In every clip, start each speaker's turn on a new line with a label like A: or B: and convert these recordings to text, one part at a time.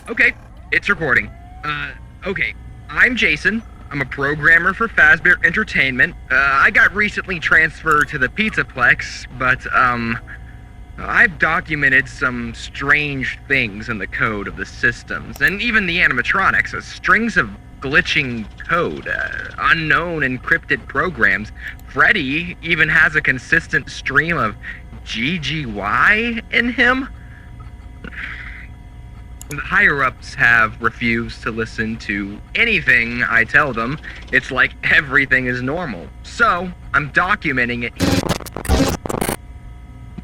A: Okay, it's recording. Okay. I'm Jason. I'm a programmer for Fazbear Entertainment. I got recently transferred to the Pizzaplex, but, I've documented some strange things in the code of the systems, and even the animatronics, strings of glitching code, unknown encrypted programs. Freddy even has a consistent stream of GGY in him. The higher-ups have refused to listen to anything I tell them. It's like everything is normal. So, I'm documenting it.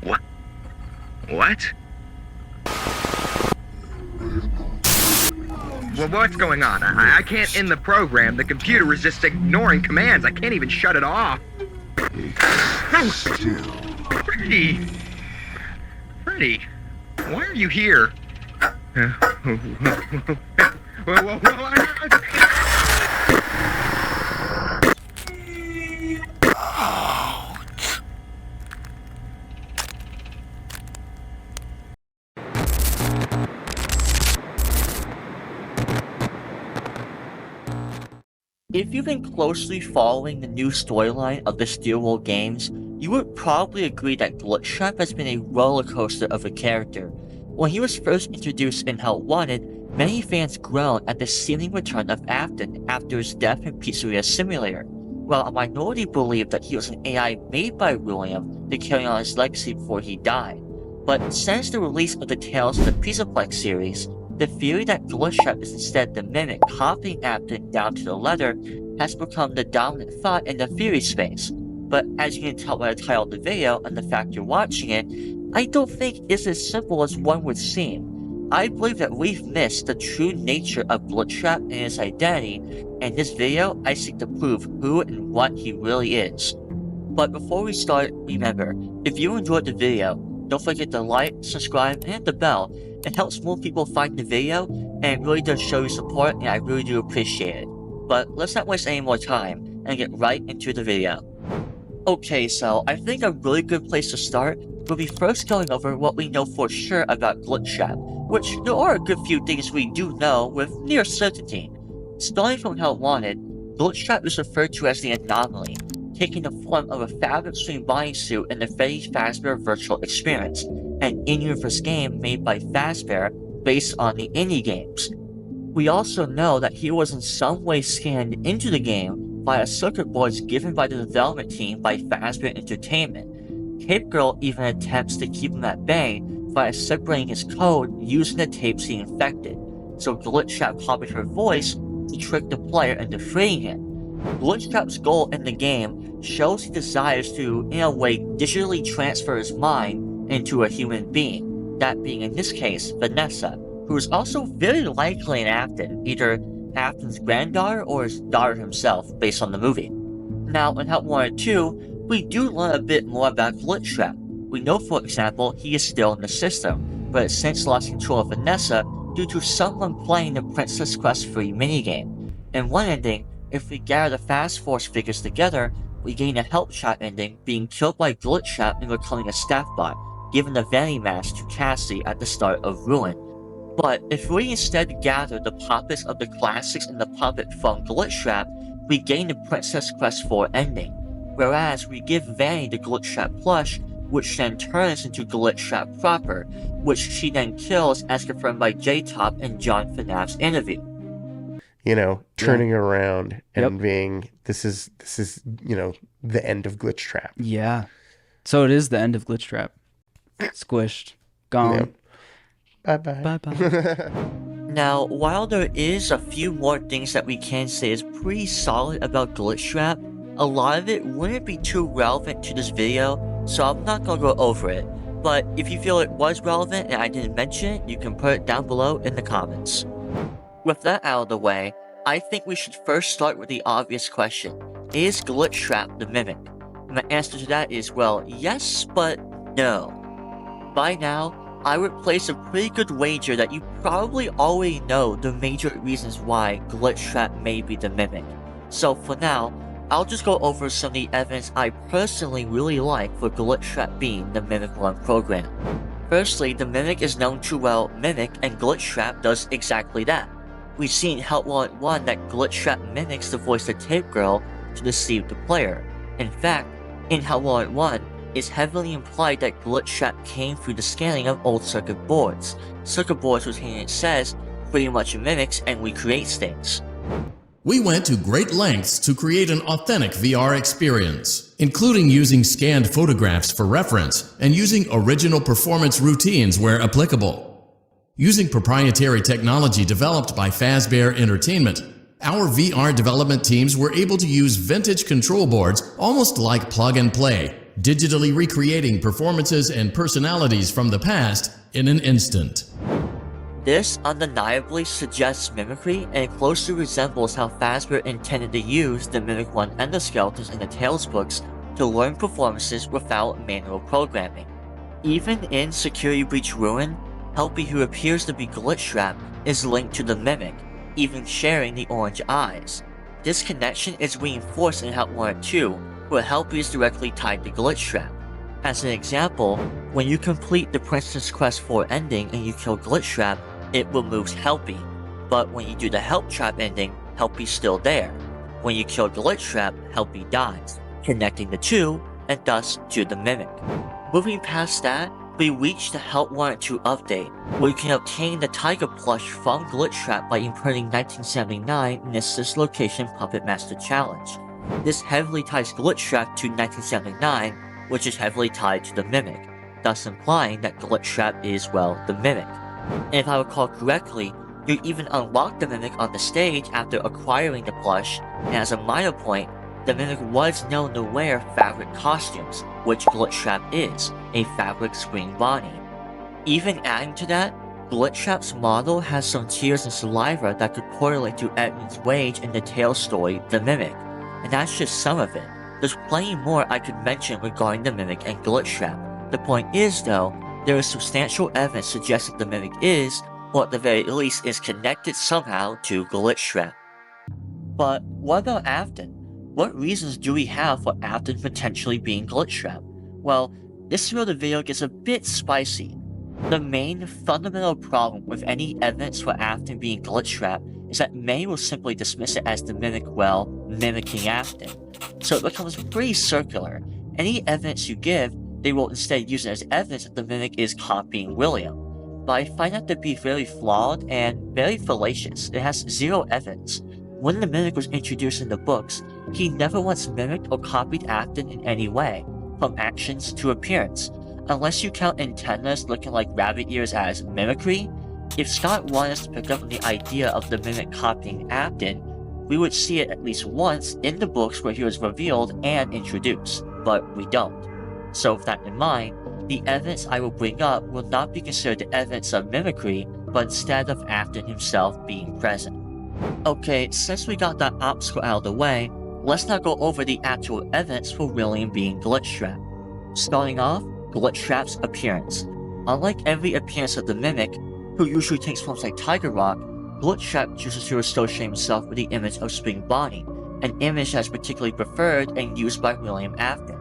A: What? Well, what's going on? I can't end the program. The computer is just ignoring commands. I can't even shut it off. Freddy! Freddy, why are you here?
B: If you've been closely following the new storyline of the Steelworld games, you would probably agree that Glitchtrap has been a roller coaster of a character. When he was first introduced in Help Wanted, many fans groaned at the seeming return of Afton after his death in Pizzeria Simulator, while a minority believed that he was an AI made by William to carry on his legacy before he died. But since the release of the Tales of the Pizzaplex series, the theory that Glitchtrap is instead the Mimic copying Afton down to the letter has become the dominant thought in the theory space. But as you can tell by the title of the video and the fact you're watching it, I don't think it's as simple as one would seem. I believe that we've missed the true nature of Glitchtrap and his identity, and in this video I seek to prove who and what he really is. But before we start, remember, if you enjoyed the video, don't forget to like, subscribe, and hit the bell. It helps more people find the video, and it really does show your support, and I really do appreciate it. But let's not waste any more time, and get right into the video. Okay, so I think a really good place to start will be first going over what we know for sure about Glitchtrap, which there are a good few things we do know with near certainty. Starting from Help Wanted, Glitchtrap is referred to as the Anomaly, taking the form of a fabric stream bodysuit in the Freddy Fazbear virtual experience, an in-universe game made by Fazbear based on the indie games. We also know that he was in some way scanned into the game via circuit boards given by the development team by Fazbear Entertainment. Tape Girl even attempts to keep him at bay via separating his code using the tapes he infected, so Glitchtrap copied her voice to trick the player into freeing him. Glitchtrap's goal in the game shows he desires to, in a way, digitally transfer his mind into a human being, that being in this case Vanessa, who is also very likely an Afton, either Afton's granddaughter or his daughter himself, based on the movie. Now, in Help Wanted 2, we do learn a bit more about Glitchtrap. We know, for example, he is still in the system, but has since lost control of Vanessa due to someone playing the Princess Quest free minigame. In one ending, if we gather the Fast Force figures together, we gain a Help Shot ending, being killed by Glitchtrap and becoming a staff bot, giving the vanity mask to Cassie at the start of Ruin. But if we instead gather the puppets of the classics and the puppet from Glitchtrap, we gain the Princess Quest 4 ending, whereas we give Vanny the Glitchtrap plush, which then turns into Glitchtrap proper, which she then kills as confirmed by J-Top in John FNaF's interview.
C: You know, turning around and being, this is, you know, the end of Glitchtrap.
D: Yeah. So it is the end of Glitchtrap. Squished. Gone.
C: Yep. Bye-bye.
D: Bye-bye.
B: Now, while there is a few more things that we can say is pretty solid about Glitchtrap, a lot of it wouldn't be too relevant to this video, so I'm not gonna go over it. But if you feel it was relevant and I didn't mention it, you can put it down below in the comments. With that out of the way, I think we should first start with the obvious question. Is Glitchtrap the Mimic? My answer to that is, well, yes, but no. By now, I would place a pretty good wager that you probably already know the major reasons why Glitchtrap may be the Mimic. So for now, I'll just go over some of the evidence I personally really like for Glitchtrap being the Mimic 1 program. Firstly, the Mimic is known to, well, mimic, and Glitchtrap does exactly that. We've seen in Help Wanted 1 that Glitchtrap mimics the voice of Tape Girl to deceive the player. In fact, in Help Wanted 1, it's heavily implied that Glitchtrap came through the scanning of old circuit boards. Circuit boards which it says pretty much mimics and recreates things.
E: We went to great lengths to create an authentic VR experience, including using scanned photographs for reference and using original performance routines where applicable. Using proprietary technology developed by Fazbear Entertainment, our VR development teams were able to use vintage control boards almost like plug and play, digitally recreating performances and personalities from the past in an instant.
B: This undeniably suggests mimicry and closely resembles how Fazbear intended to use the Mimic 1 endoskeletons in the Tales books to learn performances without manual programming. Even in Securitybreach Ruin, Helpy, who appears to be Glitchtrap, is linked to the Mimic, even sharing the orange eyes. This connection is reinforced in Help Wanted 2, where Helpy is directly tied to Glitchtrap. As an example, when you complete the Princess Quest 4 ending and you kill Glitchtrap, it removes Helpy, but when you do the Help Trap ending, Helpy's still there. When you kill Glitchtrap, Helpy dies, connecting the two, and thus to the Mimic. Moving past that, we reach the Help Wanted 2 update, where you can obtain the Tiger plush from Glitchtrap by inputting 1979 in its Dislocation Puppet Master Challenge. This heavily ties Glitchtrap to 1979, which is heavily tied to the Mimic, thus implying that Glitchtrap is, well, the Mimic. And if I recall correctly, you even unlock the Mimic on the stage after acquiring the plush, and as a minor point, the Mimic was known to wear fabric costumes, which Glitchtrap is, a fabric spring body. Even adding to that, Glitchtrap's model has some tears and saliva that could correlate to Edmund's wage in the Tales story, The Mimic, and that's just some of it. There's plenty more I could mention regarding the Mimic and Glitchtrap. The point is, though, there is substantial evidence suggesting the Mimic is, or at the very least is connected somehow to Glitchtrap. But what about Afton? What reasons do we have for Afton potentially being Glitchtrap? Well, this is where the video gets a bit spicy. The main fundamental problem with any evidence for Afton being Glitchtrap is that many will simply dismiss it as the Mimic, well, mimicking Afton. So it becomes pretty circular. Any evidence you give, they will instead use it as evidence that the Mimic is copying William. But I find that to be very flawed and very fallacious. It has zero evidence. When the Mimic was introduced in the books, he never once mimicked or copied Afton in any way, from actions to appearance. Unless you count antennas looking like rabbit ears as mimicry, if Scott wanted us to pick up on the idea of the Mimic copying Afton, we would see it at least once in the books where he was revealed and introduced, but we don't. So with that in mind, the evidence I will bring up will not be considered evidence of mimicry, but instead of Afton himself being present. Okay, since we got that obstacle out of the way, let's now go over the actual evidence for William being Glitchtrap. Starting off, Glitchtrap's appearance. Unlike every appearance of the Mimic, who usually takes forms like Tiger Rock, Glitchtrap chooses to associate himself with the image of Spring Bonnie, an image that is particularly preferred and used by William Afton.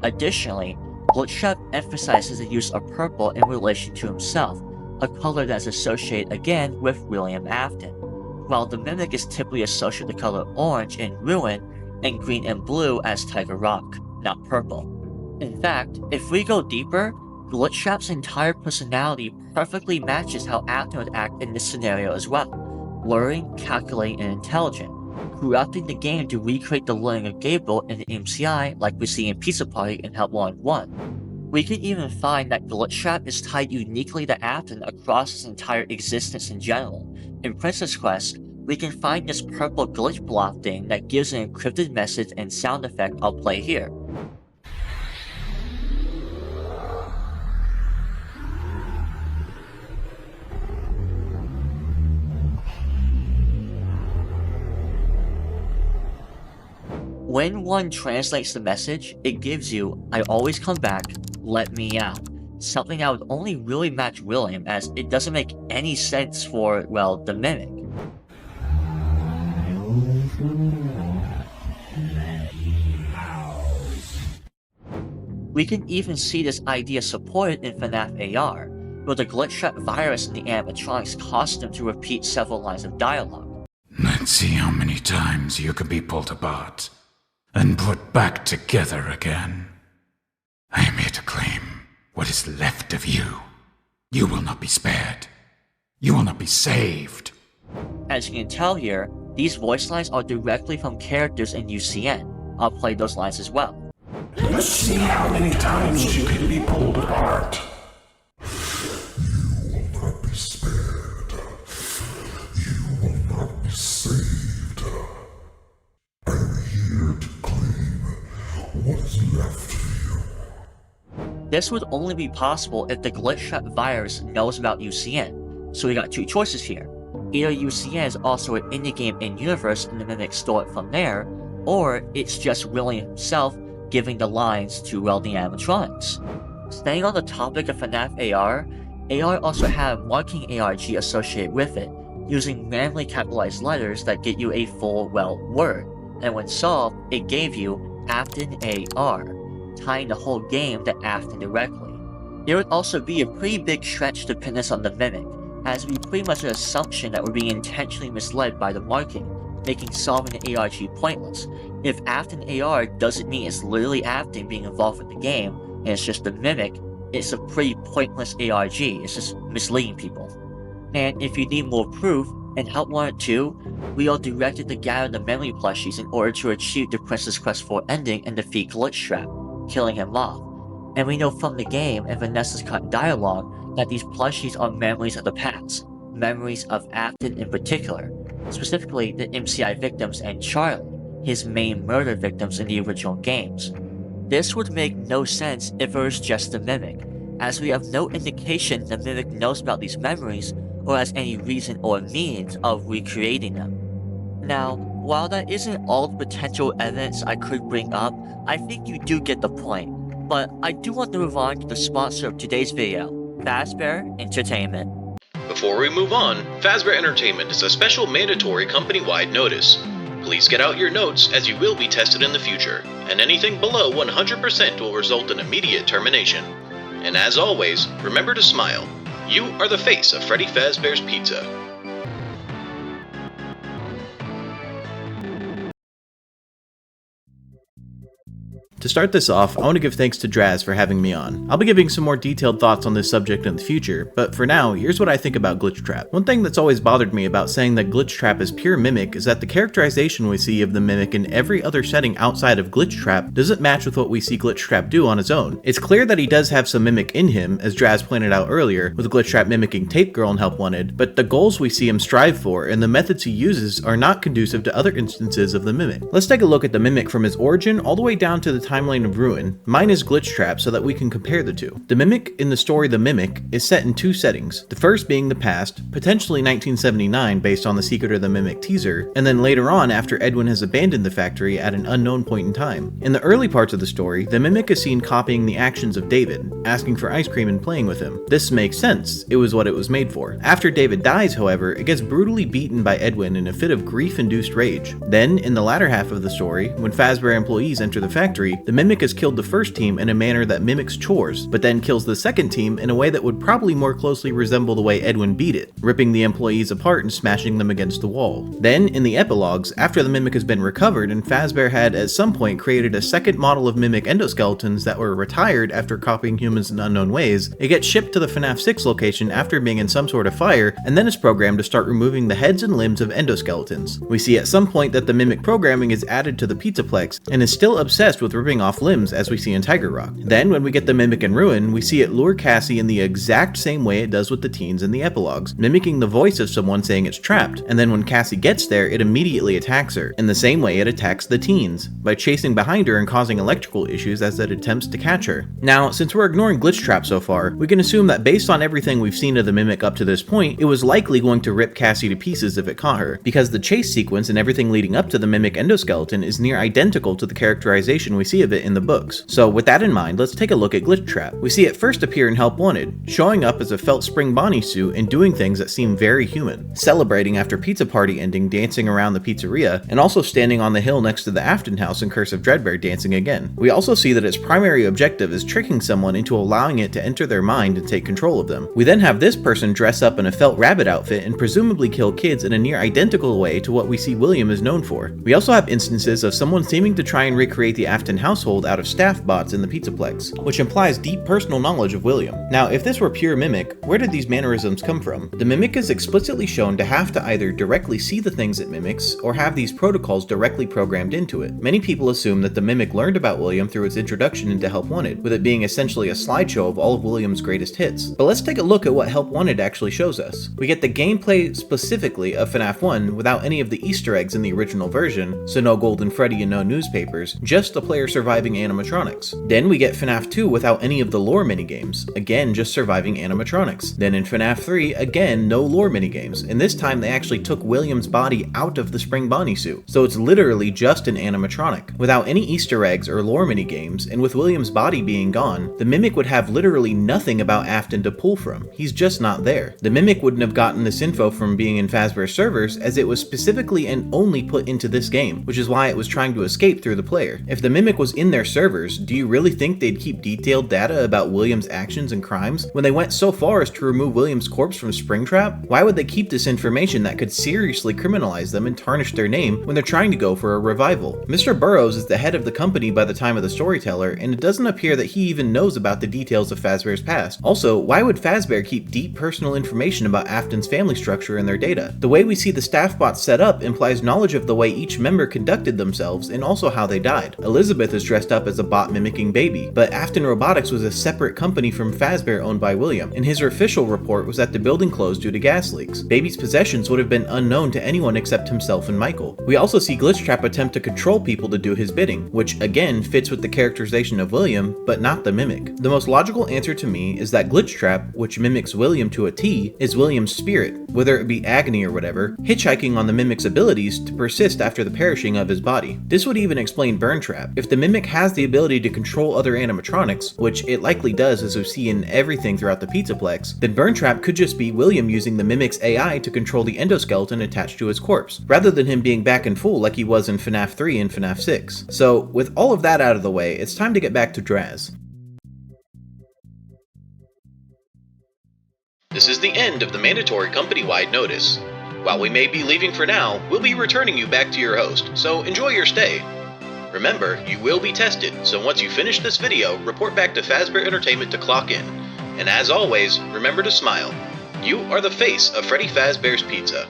B: Additionally, Glitchtrap emphasizes the use of purple in relation to himself, a color that is associated again with William Afton, while the Mimic is typically associated with the color orange in Ruin and green and blue as Tiger Rock, not purple. In fact, if we go deeper, Glitchtrap's entire personality perfectly matches how Afton would act in this scenario as well, luring, calculating, and intelligent, corrupting the game to recreate the luring of Gabriel in the MCI like we see in Pizza Party and Help Wanted 1. We can even find that Glitchtrap is tied uniquely to Afton across his entire existence in general. In Princess Quest, we can find this purple glitch block thing that gives an encrypted message and sound effect I'll play here. When one translates the message, it gives you, "I always come back, let me out." Something that would only really match William, as it doesn't make any sense for, well, the Mimic. We can even see this idea supported in FNAF AR. where the Glitchtrap virus in the animatronics caused them to repeat several lines of dialogue.
F: Let's see how many times you can be pulled apart and put back together again. I am here to claim what is left of you. You will not be spared. You will not be saved.
B: As you can tell here, these voice lines are directly from characters in UCN. I'll play those lines as well.
F: Let's see how many times you can be pulled apart.
G: You will not be spared. You will not be saved. I'm here to claim what is left of you.
B: This would only be possible if the Glitchtrap virus knows about UCN, so we got two choices here. Either UCN is also an indie game in-universe and the Mimic stole it from there, or it's just William himself giving the lines to the animatronics. Staying on the topic of FNAF AR, AR also had marking ARG associated with it, using randomly capitalized letters that get you a full, word, and when solved, it gave you Afton AR, tying the whole game to Afton directly. There would also be a pretty big stretch to pin this on the Mimic, as it would be pretty much an assumption that we're being intentionally misled by the marking, making solving the ARG pointless. If Afton AR doesn't mean it's literally Afton being involved with the game, and it's just the Mimic, it's a pretty pointless ARG, it's just misleading people. And if you need more proof, and Help Wanted 2, we are directed to gather the memory plushies in order to achieve the Princess Quest 4 ending and defeat Glitchtrap, killing him off. And we know from the game and Vanessa's cut dialogue that these plushies are memories of the past, memories of Afton in particular, specifically the MCI victims and Charlie, his main murder victims in the original games. This would make no sense if it was just the Mimic, as we have no indication the Mimic knows about these memories or has any reason or means of recreating them. Now, while that isn't all the potential evidence I could bring up, I think you do get the point, but I do want to move on to the sponsor of today's video, Fazbear Entertainment.
H: Before we move on, Fazbear Entertainment is a special mandatory company-wide notice. Please get out your notes as you will be tested in the future, and anything below 100% will result in immediate termination. And as always, remember to smile. You are the face of Freddy Fazbear's Pizza.
I: To start this off, I want to give thanks to Draz for having me on. I'll be giving some more detailed thoughts on this subject in the future, but for now, here's what I think about Glitchtrap. One thing that's always bothered me about saying that Glitchtrap is pure Mimic is that the characterization we see of the Mimic in every other setting outside of Glitchtrap doesn't match with what we see Glitchtrap do on his own. It's clear that he does have some Mimic in him, as Draz pointed out earlier, with Glitchtrap mimicking Tape Girl and Help Wanted, but the goals we see him strive for and the methods he uses are not conducive to other instances of the Mimic. Let's take a look at the Mimic from his origin all the way down to the timeline of Ruin. Mine is Glitchtrap so that we can compare the two. The Mimic in the story The Mimic is set in two settings, the first being the past, potentially 1979 based on the Secret of the Mimic teaser, and then later on after Edwin has abandoned the factory at an unknown point in time. In the early parts of the story, the Mimic is seen copying the actions of David, asking for ice cream and playing with him. This makes sense, it was what it was made for. After David dies, however, it gets brutally beaten by Edwin in a fit of grief-induced rage. Then, in the latter half of the story, when Fazbear employees enter the factory, the Mimic has killed the first team in a manner that mimics chores, but then kills the second team in a way that would probably more closely resemble the way Edwin beat it, ripping the employees apart and smashing them against the wall. Then, in the epilogues, after the Mimic has been recovered and Fazbear had at some point created a second model of Mimic endoskeletons that were retired after copying humans in unknown ways, it gets shipped to the FNAF 6 location after being in some sort of fire, and then is programmed to start removing the heads and limbs of endoskeletons. We see at some point that the Mimic programming is added to the Pizzaplex, and is still obsessed with ripping off limbs as we see in Tiger Rock. Then, when we get the Mimic in Ruin, we see it lure Cassie in the exact same way it does with the teens in the epilogues, mimicking the voice of someone saying it's trapped, and then when Cassie gets there, it immediately attacks her, in the same way it attacks the teens, by chasing behind her and causing electrical issues as it attempts to catch her. Now, since we're ignoring Glitchtrap so far, we can assume that based on everything we've seen of the Mimic up to this point, it was likely going to rip Cassie to pieces if it caught her, because the chase sequence and everything leading up to the Mimic endoskeleton is near identical to the characterization we see see of it in the books. So with that in mind, let's take a look at Glitchtrap. We see it first appear in Help Wanted, showing up as a felt spring Bonnie suit and doing things that seem very human, celebrating after pizza party ending, dancing around the pizzeria, and also standing on the hill next to the Afton house in Curse of Dreadbear dancing again. We also see that its primary objective is tricking someone into allowing it to enter their mind and take control of them. We then have this person dress up in a felt rabbit outfit and presumably kill kids in a near identical way to what we see William is known for. We also have instances of someone seeming to try and recreate the Afton household out of staff bots in the Pizzaplex, which implies deep personal knowledge of William. Now, if this were pure Mimic, where did these mannerisms come from? The Mimic is explicitly shown to have to either directly see the things it mimics, or have these protocols directly programmed into it. Many people assume that the Mimic learned about William through its introduction into Help Wanted, with it being essentially a slideshow of all of William's greatest hits. But let's take a look at what Help Wanted actually shows us. We get the gameplay specifically of FNAF 1 without any of the Easter eggs in the original version, so no Golden Freddy and no newspapers, just the player surviving animatronics. Then we get FNAF 2 without any of the lore minigames, again just surviving animatronics. Then in FNAF 3, again no lore minigames, and this time they actually took William's body out of the Spring Bonnie suit, so it's literally just an animatronic. Without any Easter eggs or lore minigames, and with William's body being gone, the Mimic would have literally nothing about Afton to pull from. He's just not there. The Mimic wouldn't have gotten this info from being in Fazbear's servers, as it was specifically and only put into this game, which is why it was trying to escape through the player. If the Mimic was in their servers, do you really think they'd keep detailed data about William's actions and crimes when they went so far as to remove William's corpse from Springtrap? Why would they keep this information that could seriously criminalize them and tarnish their name when they're trying to go for a revival? Mr. Burroughs is the head of the company by the time of the storyteller, and it doesn't appear that he even knows about the details of Fazbear's past. Also, why would Fazbear keep deep personal information about Afton's family structure in their data? The way we see the staff bots set up implies knowledge of the way each member conducted themselves and also how they died. Elizabeth is dressed up as a bot mimicking Baby, but Afton Robotics was a separate company from Fazbear owned by William, and his official report was that the building closed due to gas leaks. Baby's possessions would have been unknown to anyone except himself and Michael. We also see Glitchtrap attempt to control people to do his bidding, which again fits with the characterization of William, but not the Mimic. The most logical answer to me is that Glitchtrap, which mimics William to a T, is William's spirit, whether it be Agony or whatever, hitchhiking on the Mimic's abilities to persist after the perishing of his body. This would even explain Burntrap. If the Mimic has the ability to control other animatronics, which it likely does as we see in everything throughout the Pizzaplex, then Burntrap could just be William using the Mimic's AI to control the endoskeleton attached to his corpse, rather than him being back in full like he was in FNAF 3 and FNAF 6. So, with all of that out of the way, it's time to get back to Draz.
H: This is the end of the mandatory company-wide notice. While we may be leaving for now, we'll be returning you back to your host, so enjoy your stay. Remember, you will be tested, so once you finish this video, report back to Fazbear Entertainment to clock in. And as always, remember to smile. You are the face of Freddy Fazbear's Pizza.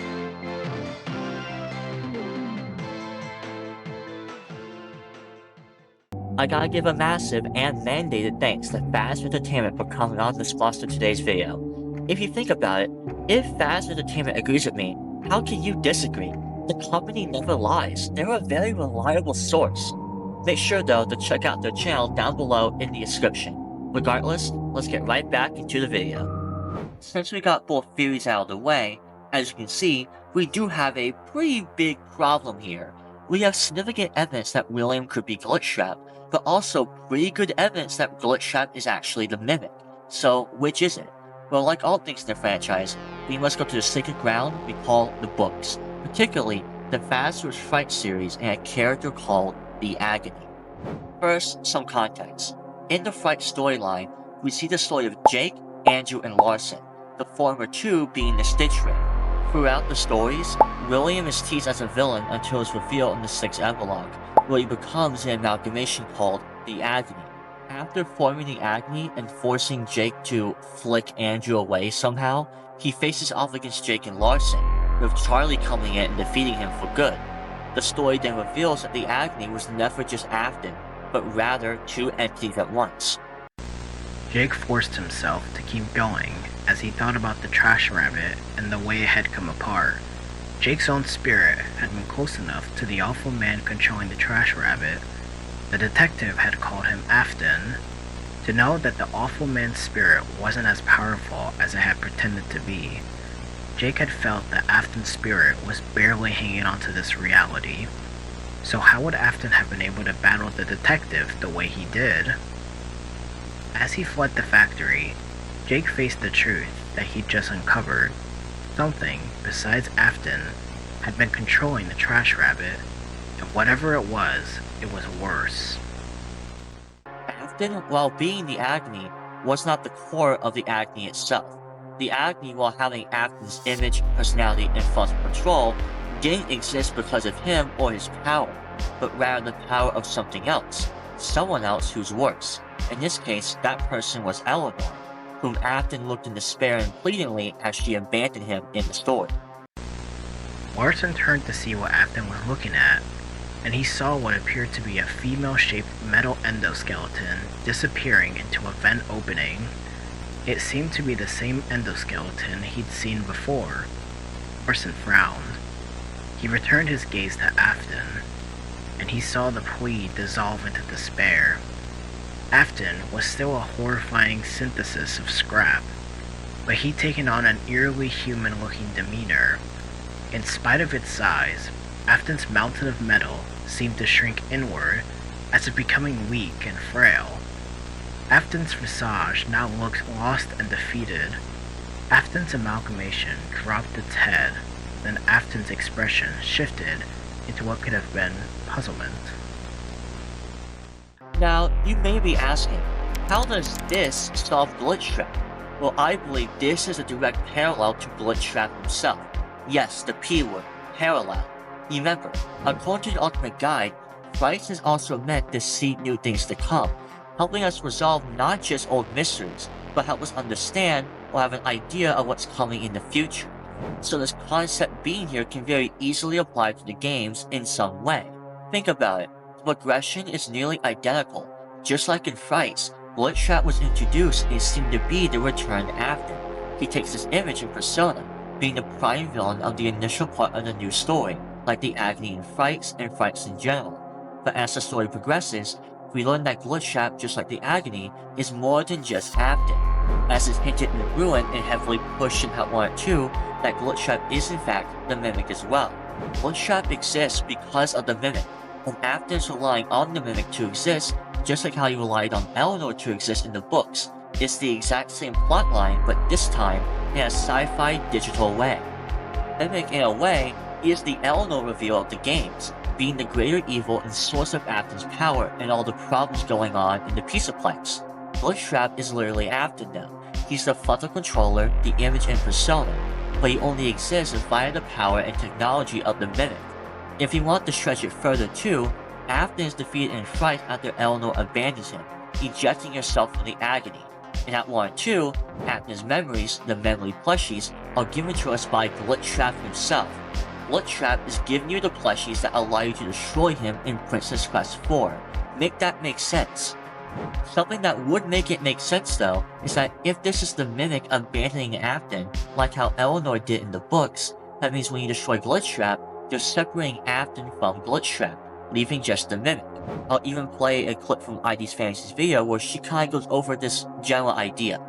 B: I gotta give a massive and mandated thanks to Fazbear Entertainment for coming on to sponsor today's video. If you think about it, if Fazbear Entertainment agrees with me, how can you disagree? The company never lies. They're a very reliable source. Make sure though to check out their channel down below in the description. Regardless, let's get right back into the video. Since we got both theories out of the way, as you can see, we do have a pretty big problem here. We have significant evidence that William could be Glitchtrap, but also pretty good evidence that Glitchtrap is actually the Mimic. So, which is it? Well, like all things in the franchise, we must go to the sacred ground we call the books, particularly the Fnafbooks series and a character called the Agony. First, some context. In the Fright storyline, we see the story of Jake, Andrew, and Larson, the former two being the Stitch Ring. Throughout the stories, William is teased as a villain until it's revealed in the 6th epilogue, where he becomes an amalgamation called the Agony. After forming the Agony and forcing Jake to flick Andrew away somehow, he faces off against Jake and Larson, with Charlie coming in and defeating him for good. The story then reveals that the Agony was never just Afton, but rather two entities at once.
J: Jake forced himself to keep going as he thought about the trash rabbit and the way it had come apart. Jake's own spirit had been close enough to the awful man controlling the trash rabbit. The detective had called him Afton, to know that the awful man's spirit wasn't as powerful as it had pretended to be. Jake had felt that Afton's spirit was barely hanging on to this reality. So how would Afton have been able to battle the detective the way he did? As he fled the factory, Jake faced the truth that he'd just uncovered. Something, besides Afton, had been controlling the trash rabbit, and whatever it was worse.
B: Afton, while being the Agony, was not the core of the Agony itself. The Agony, while having Afton's image, personality, and thoughts of control, didn't exist because of him or his power, but rather the power of something else, someone else who's worse. In this case, that person was Eleanor, whom Afton looked in despair and pleadingly as she abandoned him in the story.
J: Larson turned to see what Afton was looking at, and he saw what appeared to be a female-shaped metal endoskeleton disappearing into a vent opening. It seemed to be the same endoskeleton he'd seen before. Larson frowned. He returned his gaze to Afton, and he saw the plea dissolve into despair. Afton was still a horrifying synthesis of scrap, but he'd taken on an eerily human-looking demeanor. In spite of its size, Afton's mountain of metal seemed to shrink inward as if becoming weak and frail. Afton's visage now looked lost and defeated. Afton's amalgamation dropped its head, then Afton's expression shifted into what could have been puzzlement.
B: Now, you may be asking, how does this solve Glitchtrap? Well, I believe this is a direct parallel to Glitchtrap himself. Yes, the P word, parallel. Remember, according to the Ultimate Guide, Frights is also meant to see new things to come, helping us resolve not just old mysteries, but help us understand or have an idea of what's coming in the future. So this concept being here can very easily apply to the games in some way. Think about it. The progression is nearly identical. Just like in Frights, Glitchtrap was introduced and seemed to be the return to Afton. He takes his image and persona, being the prime villain of the initial part of the new story, like the Agony in Frights and Frights in general. But as the story progresses, we learn that Glitchtrap, just like the Agony, is more than just Afton. As is hinted in the Ruin and heavily pushed in Part 1 and 2, that Glitchtrap is in fact the Mimic as well. Glitchtrap exists because of the Mimic, and Afton's relying on the Mimic to exist, just like how he relied on Eleanor to exist in the books. It's the exact same plotline, but this time in a sci-fi digital way. Mimic, in a way, is the Eleanor reveal of the games, being the greater evil and source of Afton's power and all the problems going on in the Pizzaplex. Glitchtrap is literally Afton now. He's the frontal controller, the image and persona, but he only exists via the power and technology of the Mimic. If you want to stretch it further too, Afton is defeated in Fright after Eleanor abandons him, ejecting herself from the Agony. In Act 1 and 2, Afton's memories, the memory plushies, are given to us by Glitchtrap himself. Glitchtrap is giving you the plushies that allow you to destroy him in Princess Quest 4. Make that make sense. Something that would make it make sense though, is that if this is the Mimic abandoning Afton, like how Eleanor did in the books, that means when you destroy Glitchtrap, you're separating Afton from Glitchtrap, leaving just the Mimic. I'll even play a clip from ID's Fantasy's video where she kinda goes over this general idea.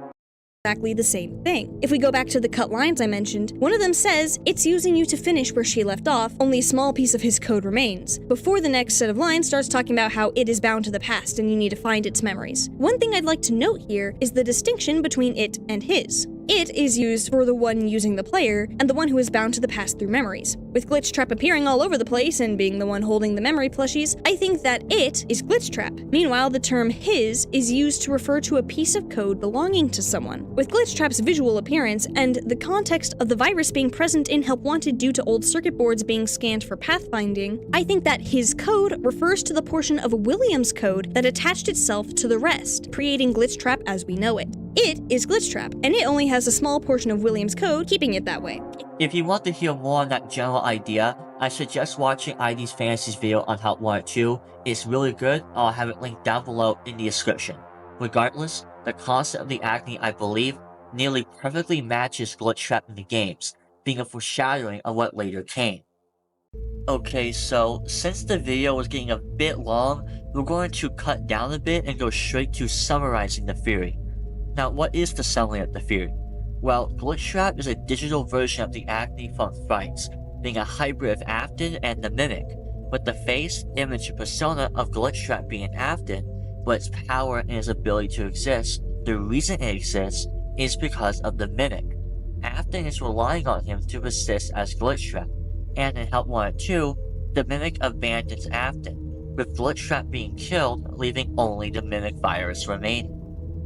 K: Exactly the same thing. If we go back to the cut lines I mentioned, one of them says, it's using you to finish where she left off, only a small piece of his code remains, before the next set of lines starts talking about how it is bound to the past and you need to find its memories. One thing I'd like to note here is the distinction between it and his. It is used for the one using the player, and the one who is bound to the past through memories. With Glitchtrap appearing all over the place and being the one holding the memory plushies, I think that it is Glitchtrap. Meanwhile, the term his is used to refer to a piece of code belonging to someone. With Glitchtrap's visual appearance and the context of the virus being present in Help Wanted due to old circuit boards being scanned for pathfinding, I think that his code refers to the portion of William's code that attached itself to the rest, creating Glitchtrap as we know it. It is Glitchtrap, and it only has a small portion of William's code, keeping it that way.
B: If you want to hear more on that general idea, I suggest watching ID's Fantasy's video on Help Wanted 2. It's really good, I'll have it linked down below in the description. Regardless, the concept of the Agony, I believe, nearly perfectly matches Glitchtrap in the games, being a foreshadowing of what later came. Okay, so since the video was getting a bit long, we're going to cut down a bit and go straight to summarizing the theory. Now, what is the summary of the theory? Well, Glitchtrap is a digital version of the Agony from Frights, being a hybrid of Afton and the Mimic. with the face, image, and persona of Glitchtrap being Afton, but its power and its ability to exist, the reason it exists is because of the Mimic. Afton is relying on him to persist as Glitchtrap, and in Help Wanted 2, the Mimic abandons Afton, with Glitchtrap being killed, leaving only the Mimic virus remaining.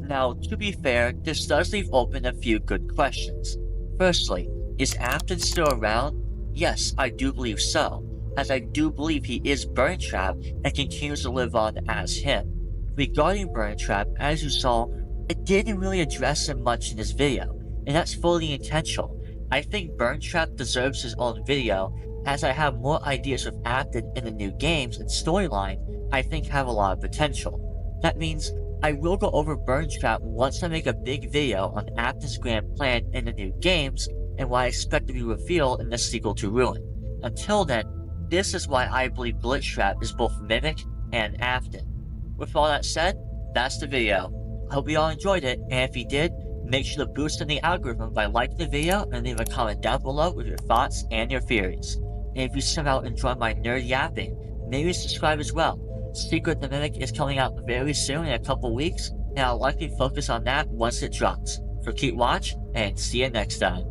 B: Now, to be fair, this does leave open a few good questions. Firstly, is Afton still around? Yes, I do believe so, as I do believe he is Burntrap and continues to live on as him. Regarding Burntrap, as you saw, I didn't really address him much in this video, and that's fully intentional. I think Burntrap deserves his own video, as I have more ideas with Afton in the new games and storyline I think have a lot of potential. That means I will go over Burntrap once I make a big video on Afton's grand plan in the new games and what I expect to be revealed in the sequel to Ruin. Until then, this is why I believe Glitchtrap is both Mimic and Afton. With all that said, that's the video. I hope you all enjoyed it, and if you did, make sure to boost in the algorithm by liking the video and leave a comment down below with your thoughts and your theories. And if you somehow enjoy my nerd yapping, maybe subscribe as well. Secret the Mimic is coming out very soon in a couple weeks, and I'll likely focus on that once it drops. So keep watch, and see you next time.